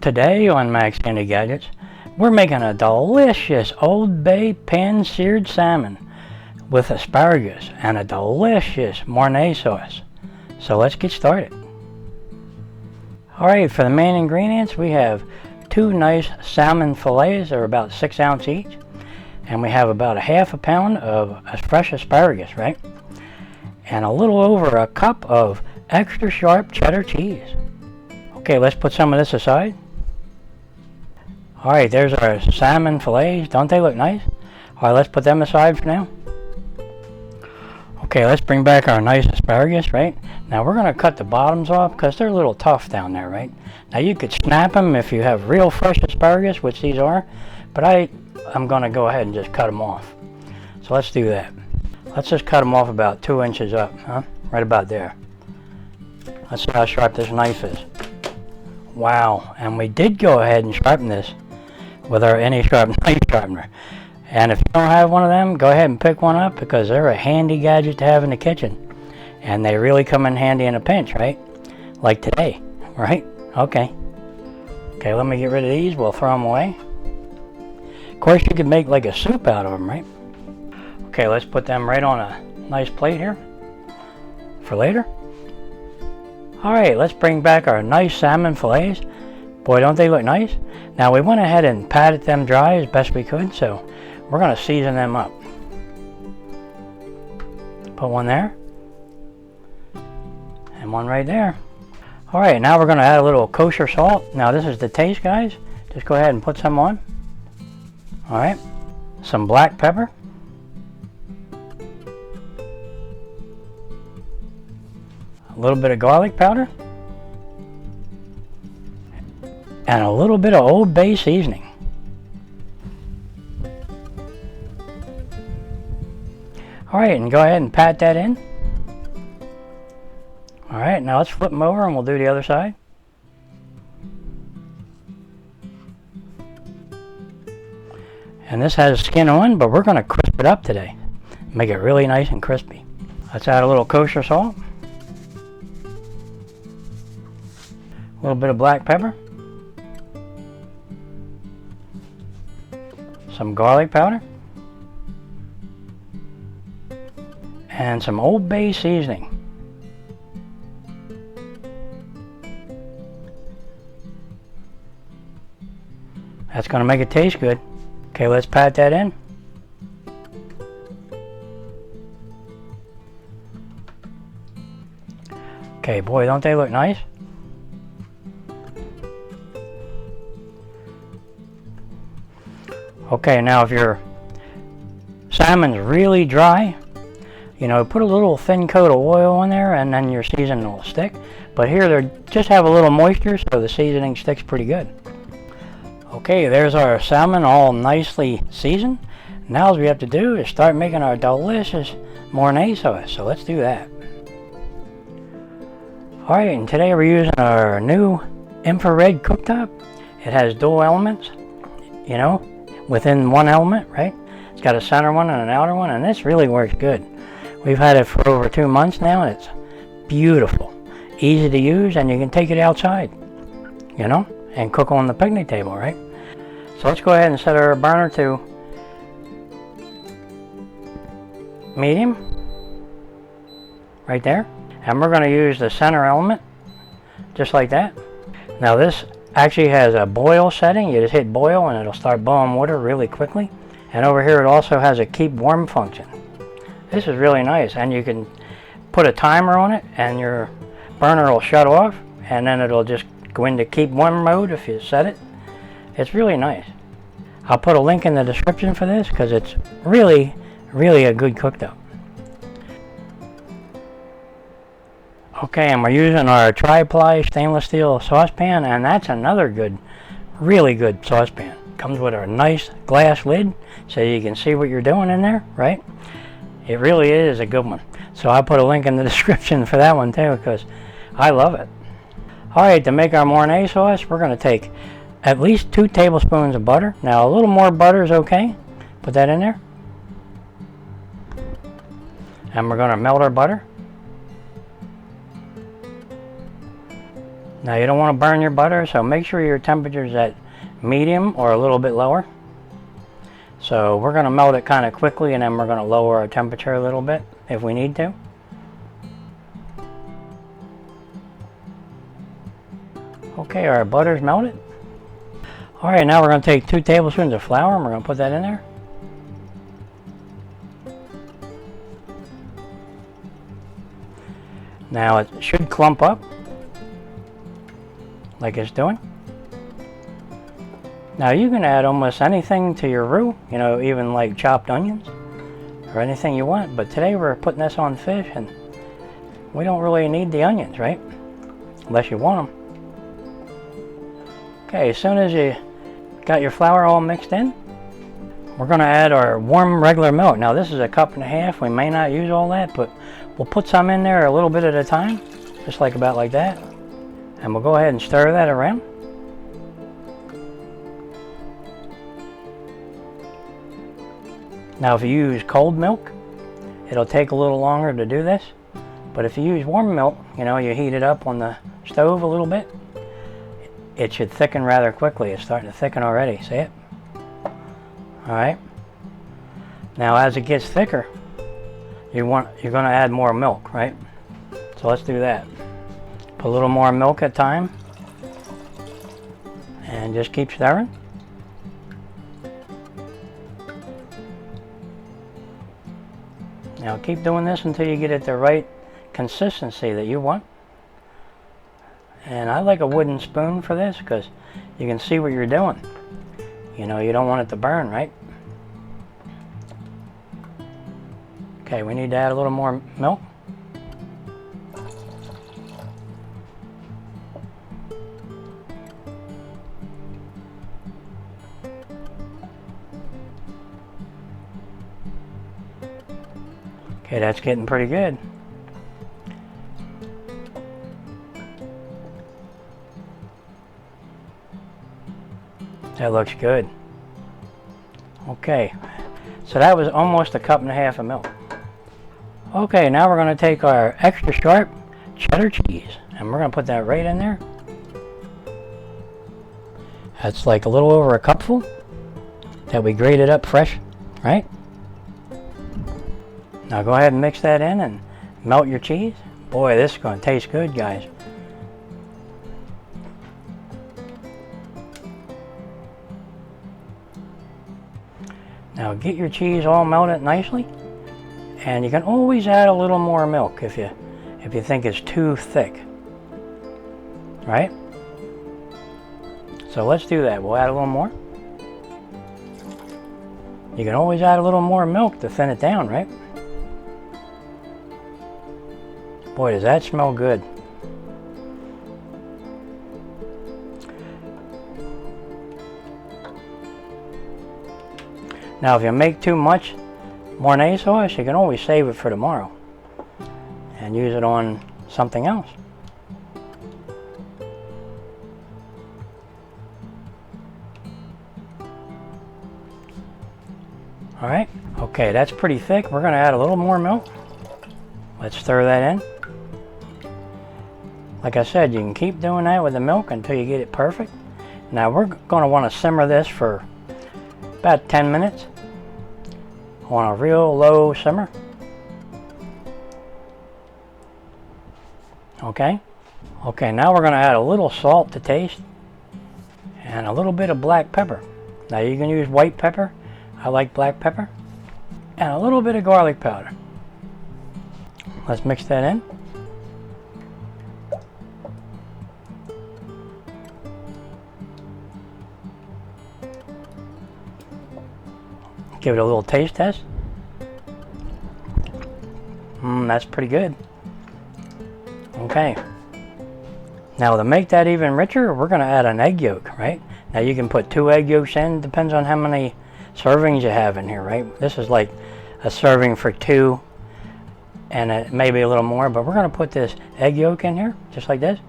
Today on Max Candy Gadgets, we're making a delicious Old Bay pan-seared salmon with asparagus and a delicious Mornay sauce. So let's get started. Alright, for the main ingredients we have 2 nice salmon fillets. They're about 6 ounces each. And we have about a half a pound of fresh asparagus, right? And a little over a cup of extra sharp cheddar cheese. Okay, let's put some of this aside. Alright, there's our salmon fillets. Don't they look nice? Alright, let's put them aside for now. Okay, let's bring back our nice asparagus, right? Now we're going to cut the bottoms off because they're a little tough down there, right? Now you could snap them if you have real fresh asparagus, which these are, but I'm going to go ahead and just cut them off. So let's do that. Let's just cut them off about 2 inches up, huh? Right about there. Let's see how sharp this knife is. Wow, and we did go ahead and sharpen this with our any sharp knife sharpener. And if you don't have one of them, go ahead and pick one up because they're a handy gadget to have in the kitchen. And they really come in handy in a pinch, right? Like today, right? Okay. Okay, let me get rid of these. We'll throw them away. Of course, you could make like a soup out of them, right? Okay, let's put them right on a nice plate here for later. Alright, let's bring back our nice salmon fillets. Boy, don't they look nice? Now, we went ahead and patted them dry as best we could, so we're going to season them up. Put one there. And one right there. Alright, now we're going to add a little kosher salt. Now, this is the taste, guys. Just go ahead and put some on. Alright. Some black pepper. A little bit of garlic powder. And a little bit of Old Bay seasoning. Alright, and go ahead and pat that in. Alright, now let's flip them over and we'll do the other side. And this has skin on, but we're going to crisp it up today. Make it really nice and crispy. Let's add a little kosher salt. A little bit of black pepper. Some garlic powder. And some Old Bay seasoning. That's going to make it taste good. Okay, let's pat that in. Okay, boy, don't they look nice? Okay, now if your salmon's really dry, you know, put a little thin coat of oil on there and then your seasoning will stick. But here they just have a little moisture, so the seasoning sticks pretty good. Okay, there's our salmon all nicely seasoned. Now all we have to do is start making our delicious Mornay sauce. So let's do that. Alright, and today we're using our new infrared cooktop. It has dual elements, you know, within one element, right? It's got a center one and an outer one, and this really works good. We've had it for over 2 months now, and it's beautiful, easy to use, and you can take it outside, you know, and cook on the picnic table, right? So let's go ahead and set our burner to medium, right there, and we're going to use the center element, just like that. Now this actually has a boil setting. You just hit boil and it'll start boiling water really quickly. And over here it also has a keep warm function. This is really nice, and you can put a timer on it and your burner will shut off and then it'll just go into keep warm mode if you set it. It's really nice. I'll put a link in the description for this because it's really a good cooktop. Okay, and we're using our tri-ply stainless steel saucepan, and that's another good, really good saucepan. Comes with a nice glass lid so you can see what you're doing in there, right? It really is a good one. So I'll put a link in the description for that one too because I love it. Alright, to make our Mornay sauce, we're going to take at least 2 tablespoons of butter. Now a little more butter is okay. Put that in there. And we're going to melt our butter. Now you don't want to burn your butter, so make sure your temperature is at medium or a little bit lower. So we're going to melt it kind of quickly, and then we're going to lower our temperature a little bit if we need to. Okay, our butter's melted. Alright, now we're going to take 2 tablespoons of flour and we're going to put that in there. Now it should clump up like it's doing. Now you can add almost anything to your roux, you know, even like chopped onions or anything you want, but today we're putting this on fish and we don't really need the onions, right? Unless you want them. Okay, as soon as you got your flour all mixed in, we're going to add our warm regular milk. Now this is a 1.5 cups. We may not use all that, but we'll put some in there a little bit at a time, just like about like that. And we'll go ahead and stir that around. Now if you use cold milk, it'll take a little longer to do this. But if you use warm milk, you know, you heat it up on the stove a little bit, it should thicken rather quickly. It's starting to thicken already, see it? Alright. Now as it gets thicker, you're going to add more milk, right? So let's do that. Put a little more milk at a time. And just keep stirring. Now keep doing this until you get it the right consistency that you want. And I like a wooden spoon for this because you can see what you're doing. You know, you don't want it to burn, right? Okay, we need to add a little more milk. Okay, that's getting pretty good. That looks good. Okay, so that was almost a 1.5 cups of milk. Okay, now we're going to take our extra sharp cheddar cheese and we're going to put that right in there. That's like a little over a cupful that we grated up fresh, right? Now go ahead and mix that in and melt your cheese. Boy, this is going to taste good, guys. Now get your cheese all melted nicely, and you can always add a little more milk if you think it's too thick, right? So let's do that. We'll add a little more. You can always add a little more milk to thin it down, right? Boy, does that smell good. Now, if you make too much Mornay sauce, you can always save it for tomorrow and use it on something else. All right, okay, that's pretty thick. We're going to add a little more milk. Let's stir that in. Like I said, you can keep doing that with the milk until you get it perfect. Now we're going to want to simmer this for about 10 minutes on a real low simmer. Okay. Okay, now we're going to add a little salt to taste and a little bit of black pepper. Now you can use white pepper. I like black pepper. And a little bit of garlic powder. Let's mix that in. Give it a little taste test. That's pretty good. Okay. Now to make that even richer, we're going to add an egg yolk, right? Now you can put 2 egg yolks in, depends on how many servings you have in here, right? This is like a serving for 2 and maybe a little more, but we're going to put this egg yolk in here, just like this.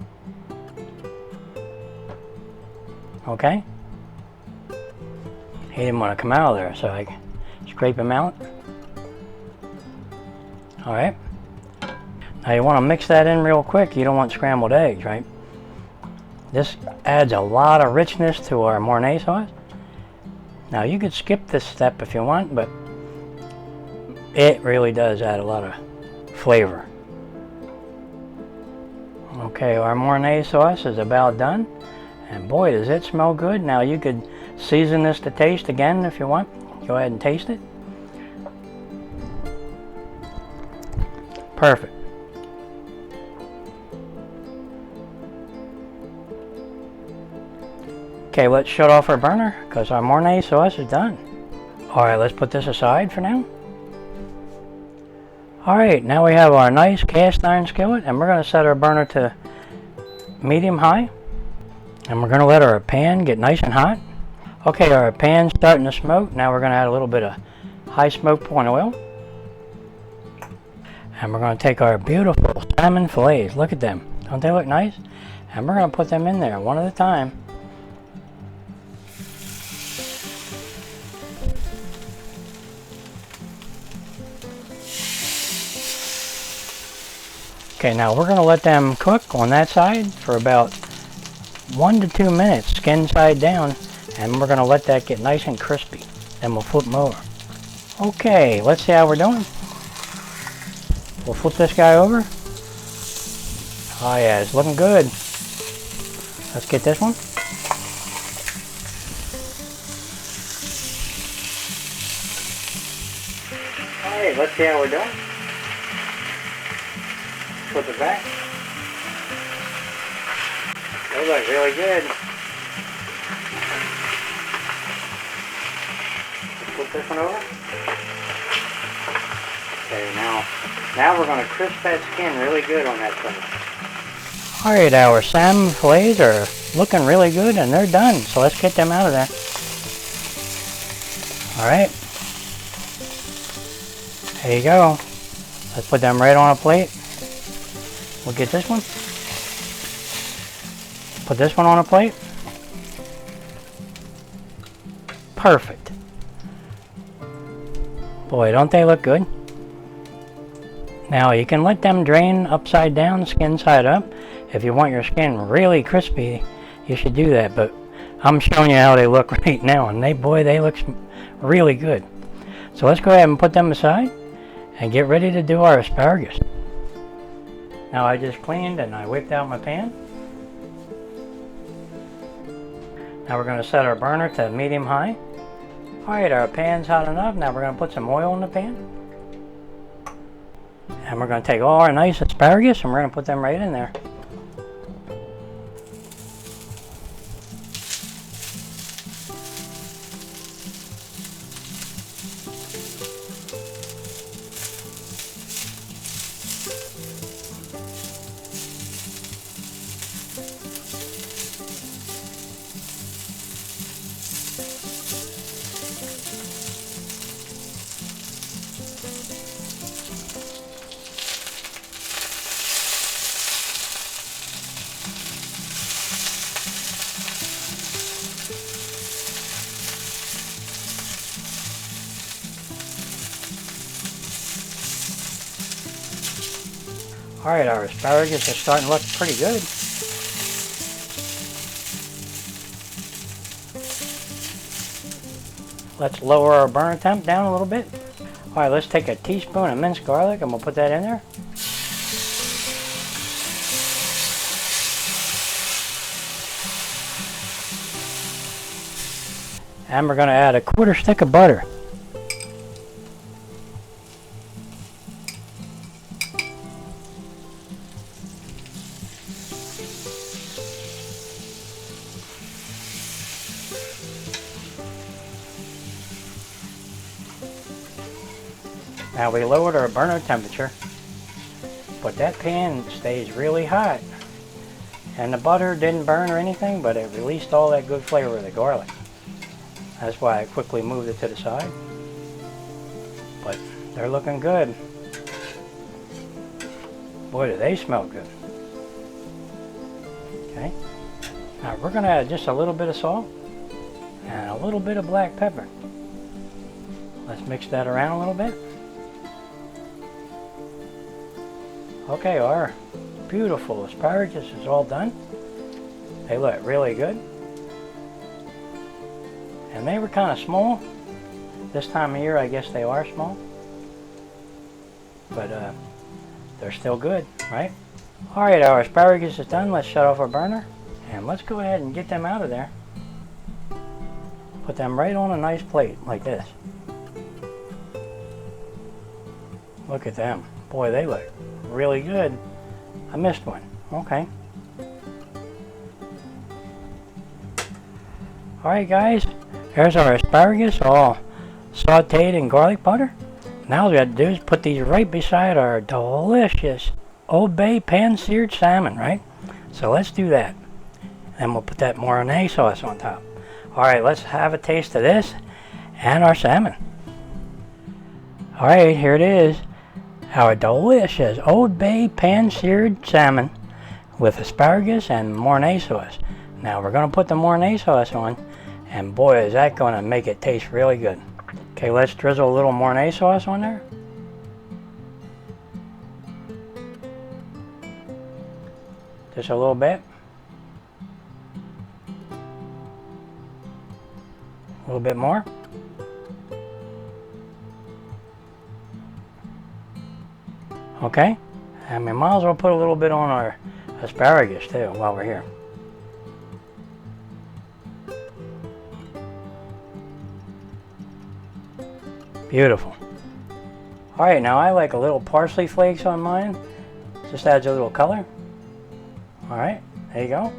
Okay. He didn't want to come out of there, so I scrape him out. Alright. Now you want to mix that in real quick. You don't want scrambled eggs, right? This adds a lot of richness to our Mornay sauce. Now you could skip this step if you want, but it really does add a lot of flavor. Okay, our Mornay sauce is about done. And boy, does it smell good. Now you could season this to taste again if you want. Go ahead and taste it. Perfect. Okay, let's shut off our burner because our Mornay sauce is done. Alright, let's put this aside for now. Alright, now we have our nice cast iron skillet, and we're going to set our burner to medium high. And we're going to let our pan get nice and hot. Okay, our pan's starting to smoke. Now we're going to add a little bit of high smoke point oil. And we're going to take our beautiful salmon fillets. Look at them. Don't they look nice? And we're going to put them in there one at a time. Okay, now we're going to let them cook on that side for about 1 to 2 minutes, skin side down, and we're going to let that get nice and crispy. Then we'll flip them over. Okay, let's see how we're doing. We'll flip this guy over. Oh yeah, it's looking good. Let's get this one. Alright, let's see how we're doing. Flip it back. Those look really good. Flip this one over. Okay, now we're going to crisp that skin really good on that thing. Alright, our salmon fillets are looking really good and they're done. So let's get them out of there. Alright. There you go. Let's put them right on a plate. We'll get this one. Put this one on a plate. Perfect. Boy, don't they look good? Now you can let them drain upside down, skin side up. If you want your skin really crispy, you should do that. But I'm showing you how they look right now, and they look really good. So let's go ahead and put them aside and get ready to do our asparagus. Now I just cleaned and I whipped out my pan. Now we're going to set our burner to medium high. Alright, our pan's hot enough. Now we're going to put some oil in the pan. And we're going to take all our nice asparagus and we're going to put them right in there. Alright, our asparagus is starting to look pretty good. Let's lower our burner temp down a little bit. Alright, let's take a teaspoon of minced garlic and we'll put that in there. And we're going to add a 1/4 stick of butter. Now we lowered our burner temperature, but that pan stays really hot. And the butter didn't burn or anything, but it released all that good flavor of the garlic. That's why I quickly moved it to the side. But they're looking good. Boy, do they smell good. Okay. Now we're going to add just a little bit of salt and a little bit of black pepper. Let's mix that around a little bit. Okay, our beautiful asparagus is all done. They look really good. And they were kind of small. This time of year, I guess they are small. But they're still good, right? Alright, our asparagus is done. Let's shut off our burner. And let's go ahead and get them out of there. Put them right on a nice plate, like this. Look at them. Boy, they look really good. I missed one. Okay. Alright guys, there's our asparagus all sauteed in garlic butter. Now all we have to do is put these right beside our delicious Old Bay pan-seared salmon, right? So let's do that. And we'll put that Mornay sauce on top. Alright, let's have a taste of this and our salmon. Alright, here it is. Our delicious Old Bay pan-seared salmon with asparagus and Mornay sauce. Now we're going to put the Mornay sauce on, and boy is that going to make it taste really good. Okay, let's drizzle a little Mornay sauce on there. Just a little bit. A little bit more. Okay, and we might as well put a little bit on our asparagus too while we're here. Beautiful. Alright, now I like a little parsley flakes on mine. Just adds a little color. Alright, there you go.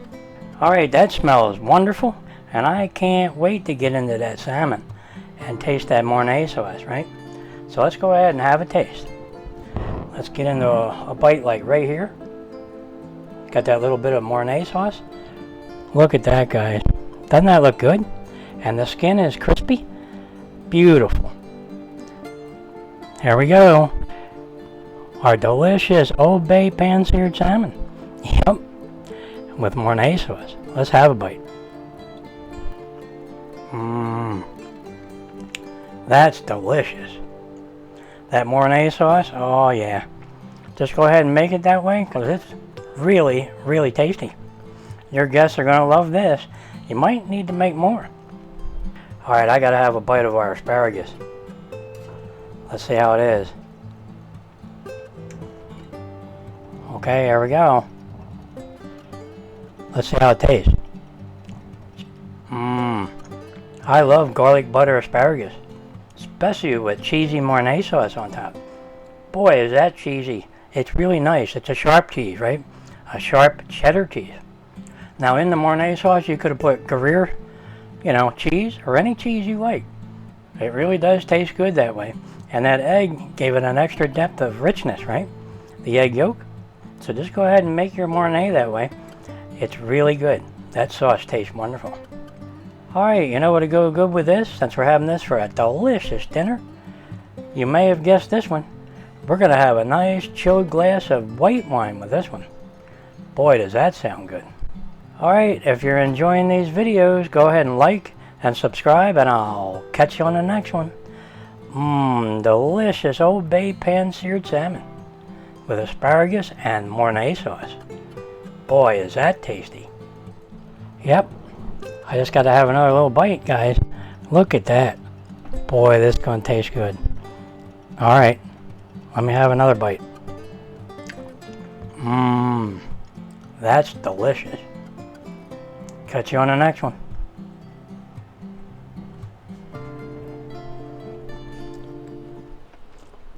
Alright, that smells wonderful. And I can't wait to get into that salmon and taste that Mornay sauce, right? So let's go ahead and have a taste. Let's get into a bite like right here. Got that little bit of Mornay sauce. Look at that, guys. Doesn't that look good? And the skin is crispy. Beautiful. Here we go. Our delicious Old Bay pan-seared salmon. Yep. With Mornay sauce. Let's have a bite. That's delicious. That Mornay sauce, oh yeah. Just go ahead and make it that way because it's really, really tasty. Your guests are going to love this. You might need to make more. Alright, I got to have a bite of our asparagus. Let's see how it is. Okay, here we go. Let's see how it tastes. I love garlic butter asparagus, especially with cheesy Mornay sauce on top. Boy, is that cheesy. It's really nice. It's a sharp cheese, right? A sharp cheddar cheese. Now in the Mornay sauce, you could have put Gruyere, cheese, or any cheese you like. It really does taste good that way. And that egg gave it an extra depth of richness, right? The egg yolk. So just go ahead and make your Mornay that way. It's really good. That sauce tastes wonderful. Alright, you know what would go good with this, since we're having this for a delicious dinner? You may have guessed this one. We're going to have a nice chilled glass of white wine with this one. Boy, does that sound good. Alright, if you're enjoying these videos, go ahead and like and subscribe, and I'll catch you on the next one. Delicious Old Bay pan-seared salmon with asparagus and Mornay sauce. Boy, is that tasty. Yep. I just got to have another little bite, guys. Look at that. Boy, this is going to taste good. Alright, let me have another bite. That's delicious. Catch you on the next one.